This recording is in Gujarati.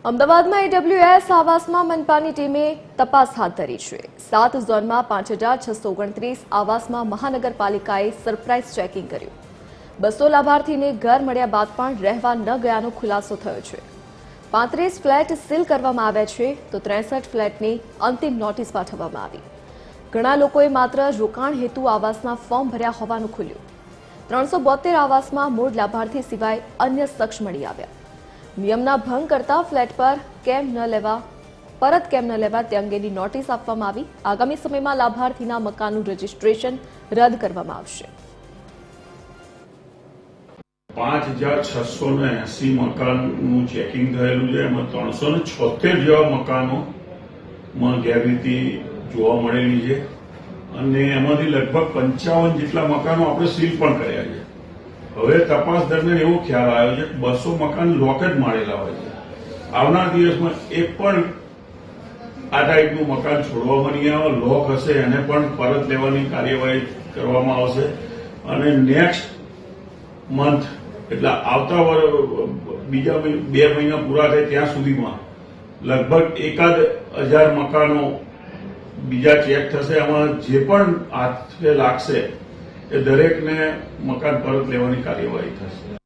અમદાવાદમાં AWS આવાસમાં મનપાની ટીમે તપાસ હાથ ધરી છે। 7 ઝોનમાં 5629 આવાસમાં મહાનગરપાલિકાએ સરપ્રાઇઝ ચેકિંગ કર્યું। 200 લાભાર્થીને ઘર મળ્યા બાદ પણ રહેવા ન ગયાનો ખુલાસો થયો છે। 35 ફ્લેટ સીલ કરવામાં આવ્યા છે તો 63 ફ્લેટની અંતિમ નોટિસ પાઠવવામાં આવી। ઘણા લોકોએ માત્ર રોકાણ હેતુ આવાસના ફોર્મ ભર્યા હોવાનું ખુલ્યું। 372 આવાસમાં મૂળ લાભાર્થી સિવાય અન્ય શખ્સ મળી આવ્યા। નિયમના ભંગ કરતા ફ્લેટ પર પરત કેમ ન લેવા તે અંગેની નોટિસ આપવામાં આવી। આગામી સમયમાં લાભાર્થીના મકાનનું રજીસ્ટ્રેશન રદ કરવામાં આવશે। 5680 મકાનનું ચેકિંગ થયેલું છે। એમાં 376 જેવા મકાનોમાં ગેરરીતિ જોવા મળેલી છે અને એમાંથી લગભગ 55 જેટલા મકાનો આપણે સીલ પણ કર્યા છે। હવે તપાસ દરમિયાન એવો ખ્યાલ આવ્યો છે કે 200 મકાન લોક જ મારેલા હોય છે। આવનાર દિવસમાં એક પણ આ ટાઈપનું મકાન છોડવામાં નહીં આવે। લોક હશે એને પણ પરત લેવાની કાર્યવાહી કરવામાં આવશે અને નેક્સ્ટ મંથ એટલે આવતા બીજા 2 મહિના પૂરા થાય ત્યાં સુધીમાં લગભગ 1000 મકાનો બીજા ચેક થશે। આમાં જે પણ હાથે લાગશે એ દરેકને મકાન પરત લેવાની કાર્યવાહી થશે।